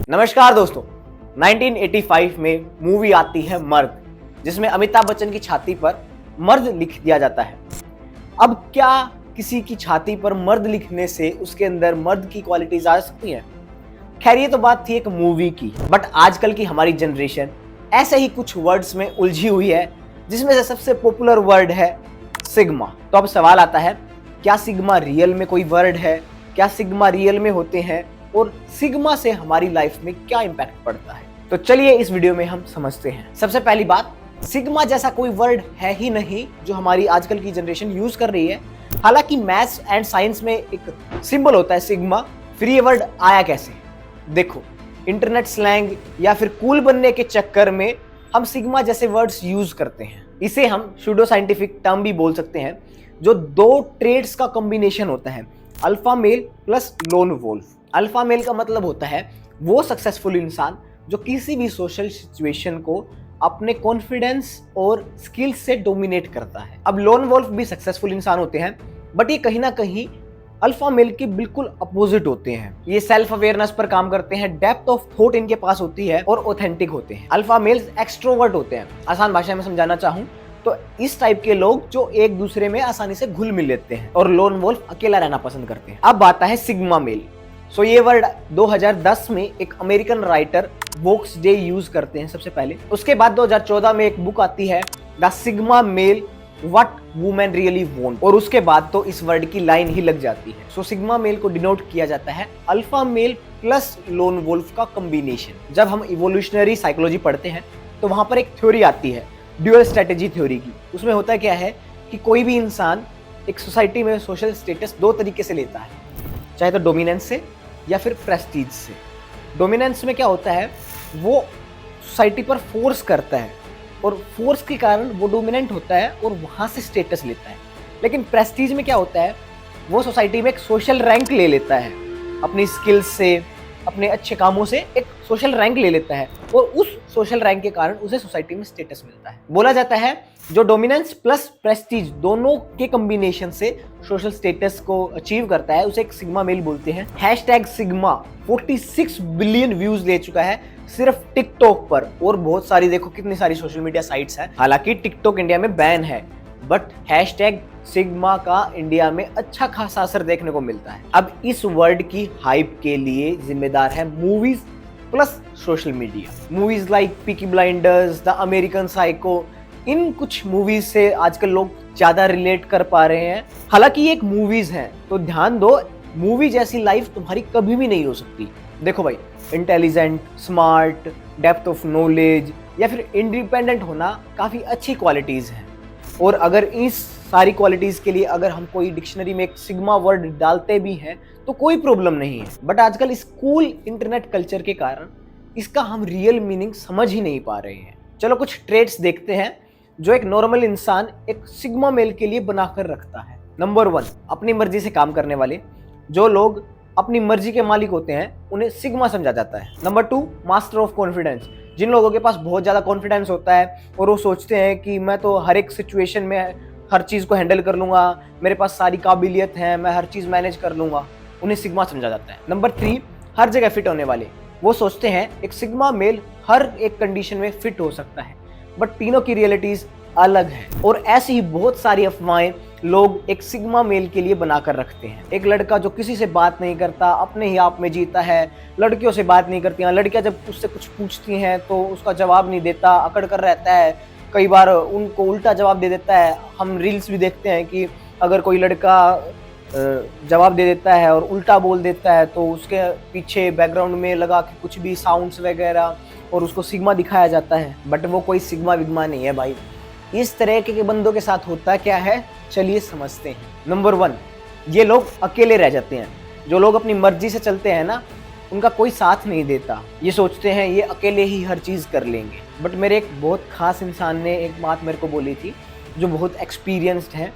नमस्कार दोस्तों, 1985 में मूवी आती है मर्द, जिसमें अमिताभ बच्चन की छाती पर मर्द लिख दिया जाता है। अब क्या किसी की छाती पर मर्द लिखने से उसके अंदर मर्द की क्वालिटीज आ सकती हैं? खैर, ये तो बात थी एक मूवी की, बट आजकल की हमारी जनरेशन ऐसे ही कुछ वर्ड्स में उलझी हुई है, जिसमें से सबसे पॉपुलर वर्ड है सिग्मा। तो अब सवाल आता है, क्या सिग्मा रियल में कोई वर्ड है? क्या सिग्मा रियल में होते हैं? और सिग्मा से हमारी लाइफ में क्या इंपैक्ट पड़ता है? तो चलिए इस वीडियो में हम समझते हैं। सबसे पहली बात, सिग्मा जैसा कोई वर्ड है ही नहीं जो हमारी आजकल की जनरेशन यूज कर रही है। हालांकि मैथ्स एंड साइंस में एक सिंबल होता है सिग्मा, फिर ये वर्ड आया कैसे? देखो, इंटरनेट स्लैंग या फिर कूल बनने के चक्कर में हम सिग्मा जैसे वर्ड्स यूज करते हैं। इसे हम सूडो साइंटिफिक टर्म भी बोल सकते हैं, जो दो ट्रेड्स का कॉम्बिनेशन होता है, alpha male plus lone wolf. Alpha male का मतलब होता है वो सक्सेसफुल इंसान जो किसी भी सोशल सिचुएशन को अपने कॉन्फिडेंस और स्किल से डोमिनेट करता है। अब लोन वोल्फ भी सक्सेसफुल इंसान होते हैं, बट ये कहीं ना कहीं अल्फा मेल के बिल्कुल अपोजिट होते हैं। ये सेल्फ अवेयरनेस पर काम करते हैं, डेप्थ ऑफ थॉट इनके पास होती है और ऑथेंटिक होते हैं। अल्फा मेल्स एक्सट्रोवर्ट होते हैं। आसान भाषा में समझाना चाहूं तो इस टाइप के लोग जो एक दूसरे में आसानी से घुल मिल लेते हैं, और लोन वोल्फ अकेला रहना पसंद करते हैं। अब आता है सिग्मा मेल। सो ये वर्ड 2010 में एक American writer Woakes day use करते हैं सबसे पहले। उसके बाद 2014 में एक बुक आती है the sigma male what women really want, और उसके बाद तो इस वर्ड की लाइन ही लग जाती है। सो सिग्मा मेल को डिनोट किया जाता है alpha male plus lone wolf का कॉम्बिनेशन। जब हम इवोल्यूशनरी साइकोलॉजी पढ़ते हैं तो वहां पर एक थ्योरी आती है ड्यूअल स्ट्रेटेजी थ्योरी की। उसमें होता क्या है कि कोई भी इंसान एक सोसाइटी में सोशल स्टेटस दो तरीके से लेता है, चाहे तो डोमिनेंस से या फिर प्रेस्टीज से। डोमिनेंस में क्या होता है, वो सोसाइटी पर फोर्स करता है और फोर्स के कारण वो डोमिनेंट होता है और वहां से स्टेटस लेता है। लेकिन प्रेस्टीज में क्या होता है, वो सोसाइटी में एक सोशल रैंक ले लेता है, अपनी स्किल्स से, अपने अच्छे कामों से एक सोशल रैंक ले लेता है, और उस सोशल रैंक के कारण उसे सोसाइटी में स्टेटस मिलता है। बोला जाता है जो डोमिनेंस प्लस प्रेस्टीज दोनों के कॉम्बिनेशन से सोशल स्टेटस को अचीव करता है, उसे एक सिग्मा मेल बोलते हैं। हैशटैग सिग्मा 46 बिलियन व्यूज ले चुका है सिर्फ टिकटॉक पर, और बहुत सारी, देखो कितनी सारी सोशल मीडिया साइट्स हैं। हालांकि टिकटॉक इंडिया में बैन है, बट हैशटैग सिग्मा का इंडिया में अच्छा खासा असर देखने को मिलता है। अब इस वर्ड की हाइप के लिए जिम्मेदार है movies plus social media. Movies like Peaky Blinders, the American Psycho, इन कुछ मूवीज से आजकल लोग ज्यादा रिलेट कर पा रहे हैं। हालांकि ये एक मूवीज हैं, तो ध्यान दो, मूवी जैसी लाइफ तुम्हारी कभी भी नहीं हो सकती। देखो भाई, intelligent, smart, depth of knowledge या फिर इंडिपेंडेंट होना काफी अच्छी क्वालिटीज हैं, और अगर इस सारी क्वालिटीज के लिए अगर हम कोई डिक्शनरी में एक सिग्मा वर्ड डालते भी हैं तो कोई प्रॉब्लम नहीं है। बट आजकल इस कूल इंटरनेट कल्चर के कारण इसका हम रियल मीनिंग समझ ही नहीं पा रहे हैं। चलो कुछ ट्रेड्स देखते हैं जो एक नॉर्मल इंसान एक सिग्मा मेल के लिए बनाकर रखता है। नंबर 1, अपनी मर्जी से काम करने वाले। जो लोग अपनी मर्जी के मालिक होते हैं उन्हें सिग्मा समझा जाता है। Number 2, master of confidence. जिन लोगों के पास बहुत ज़्यादा कॉन्फिडेंस होता है और वो सोचते हैं कि मैं तो हर एक सिचुएशन में हर चीज़ को हैंडल कर लूँगा, मेरे पास सारी काबिलियत है, मैं हर चीज़ मैनेज कर लूँगा, उन्हें सिग्मा समझा जाता है। नंबर 3, हर जगह फिट होने वाले। वो सोचते हैं एक सिग्मा मेल हर एक कंडीशन में फिट हो सकता है, बट तीनों की रियलिटीज़ अलग है। और ऐसी ही बहुत सारी अफवाहें लोग एक सिग्मा मेल के लिए बनाकर रखते हैं। एक लड़का जो किसी से बात नहीं करता, अपने ही आप में जीता है, लड़कियों से बात नहीं करती हैं, लड़कियां जब उससे कुछ पूछती हैं तो उसका जवाब नहीं देता, अकड़ कर रहता है, कई बार उनको उल्टा जवाब दे देता है। हम रील्स भी देखते हैं कि अगर कोई लड़का जवाब दे देता है और उल्टा बोल देता है तो उसके पीछे बैकग्राउंड में लगा के कुछ भी साउंड्स वगैरह, और उसको सिग्मा दिखाया जाता है, बट वो कोई सिग्मा विग्मा नहीं है भाई। इस तरह के बंदों के साथ होता क्या है, चलिए समझते हैं। नंबर 1, ये लोग अकेले रह जाते हैं। जो लोग अपनी मर्जी से चलते हैं ना, उनका कोई साथ नहीं देता। ये सोचते हैं ये अकेले ही हर चीज़ कर लेंगे। बट मेरे एक बहुत खास इंसान ने एक बात मेरे को बोली थी, जो बहुत एक्सपीरियंस्ड है,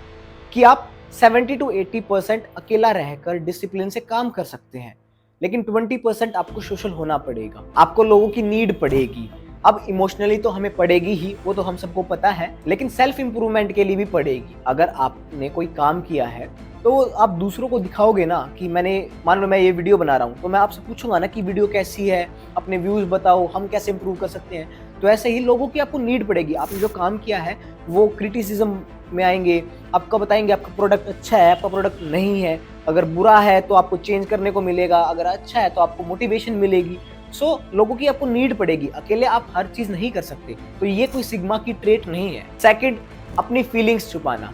कि आप 70 to 80% अकेला रहकर डिसिप्लिन से काम कर सकते हैं, लेकिन 20% आपको सोशल होना पड़ेगा, आपको लोगों की नीड पड़ेगी। अब इमोशनली तो हमें पड़ेगी ही, वो तो हम सबको पता है, लेकिन सेल्फ इंप्रूवमेंट के लिए भी पड़ेगी। अगर आपने कोई काम किया है तो आप दूसरों को दिखाओगे ना कि मान लो मैं ये वीडियो बना रहा हूँ, तो मैं आपसे पूछूंगा ना कि वीडियो कैसी है, अपने व्यूज बताओ, हम कैसे इंप्रूव कर सकते हैं। तो ऐसे ही लोगों की आपको नीड पड़ेगी। आपने जो काम किया है वो क्रिटिसिज्म में आएंगे, आपको बताएंगे आपका प्रोडक्ट अच्छा है, आपका प्रोडक्ट नहीं है। अगर बुरा है तो आपको चेंज करने को मिलेगा, अगर अच्छा है तो आपको मोटिवेशन मिलेगी। लोगों की आपको नीड पड़ेगी, अकेले आप हर चीज नहीं कर सकते। तो ये कोई सिग्मा की ट्रेट नहीं है। सेकंड, अपनी फीलिंग्स छुपाना।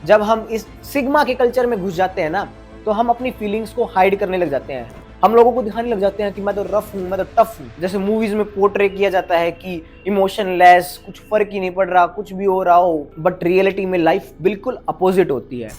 जब हम इस सिग्मा के कल्चर में घुस जाते हैं ना, तो हम अपनी फीलिंग्स को हाइड करने लग जाते हैं। हम लोगों को दिखाने लग जाते हैं कि मैं तो रफ हूँ, मैं तो टफ हूँ। जैसे मूवीज में पोर्ट्रे किया जाता है कि इमोशनलेस, कुछ फर्क ही नहीं पड़ रहा, कुछ भी हो रहा हो। बट रियलिटी में लाइफ बिल्कुल अपोजिट होती है।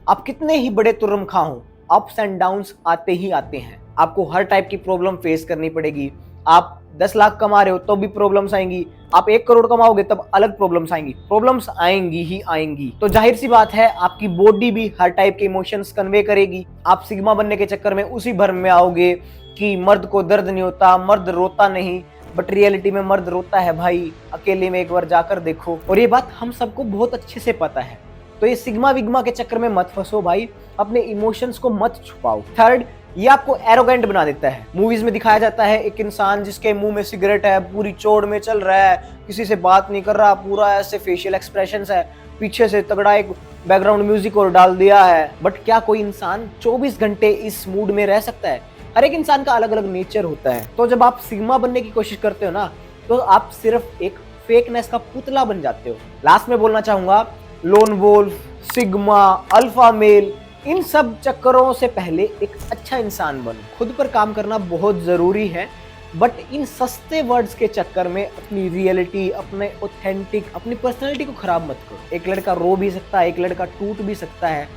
आप कितने ही बड़े तुर्रमखा हो, अप्स एंड डाउन्स आते ही आते हैं। आपको हर टाइप की प्रॉब्लम फेस करनी पड़ेगी। आप 10 लाख कमा रहे हो तो भी प्रॉब्लम्स आएंगी, आप 1 करोड़ कमाओगे तब अलग प्रॉब्लम्स आएंगी। प्रॉब्लम्स आएंगी ही आएंगी। तो जाहिर सी बात है आपकी बॉडी भी हर टाइप के इमोशंस कन्वे करेगी। आप सिग्मा बनने के चक्कर में उसी भ्रम में आओगे कि मर्द को दर्द नहीं होता, मर्द रोता नहीं। बट रियलिटी में मर्द रोता है भाई, अकेले में एक बार जाकर देखो। और ये बात हम सबको बहुत अच्छे से पता है। तो ये सिग्मा विग्मा के चक्कर में मत फंसो भाई, अपने इमोशंस को मत छुपाओ। थर्ड, ये आपको एरोगेंट बना देता है। मूवीज में दिखाया जाता है एक इंसान जिसके मुंह में सिगरेट है, पूरी चौड़ में चल रहा है, किसी से बात नहीं कर रहा, पूरा ऐसे फेशियल एक्सप्रेशंस है, पीछे से तगड़ा एक बैकग्राउंड म्यूजिक और डाल दिया है। बट क्या कोई इंसान 24 घंटे इस मूड में रह सकता है? हर एक इंसान का अलग अलग नेचर होता है। तो जब आप सिग्मा बनने की कोशिश करते हो ना, तो आप सिर्फ एक फेकनेस का पुतला बन जाते हो। लास्ट में बोलना चाहूंगा, lone wolf, sigma, alpha male, इन सब चक्करों से पहले एक अच्छा इंसान बनो। खुद पर काम करना बहुत जरूरी है, बट इन सस्ते वर्ड्स के चक्कर में अपनी रियलिटी, अपने ऑथेंटिक, अपनी पर्सनैलिटी को खराब मत करो। एक लड़का रो भी सकता है, एक लड़का टूट भी सकता है,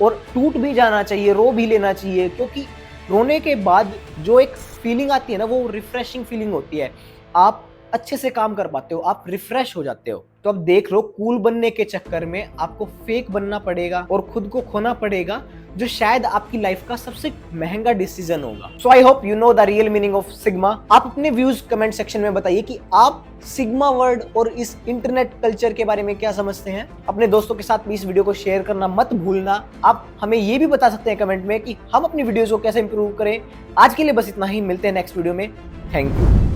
और टूट भी जाना चाहिए, रो भी लेना चाहिए, क्योंकि रोने के बाद जो एक फीलिंग आती है ना, वो रिफ्रेशिंग फीलिंग होती है। आप अच्छे से काम कर पाते हो, आप रिफ्रेश हो जाते हो। तो अब देख लो, कूल बनने के चक्कर में आपको फेक बनना पड़ेगा और खुद को खोना पड़ेगा, जो शायद आपकी लाइफ का सबसे महंगा डिसीजन होगा। So I hope you know the real meaning of sigma. आप अपने व्यूज कमेंट सेक्शन में बताइए कि आप सिग्मा वर्ड और इस इंटरनेट कल्चर के बारे में क्या समझते हैं। अपने दोस्तों के साथ भी इस वीडियो को शेयर करना मत भूलना। आप हमें ये भी बता सकते हैं कमेंट में कि हम अपनी वीडियोज को कैसे इंप्रूव करें। आज के लिए बस इतना ही, मिलते हैं नेक्स्ट वीडियो में। Thank you.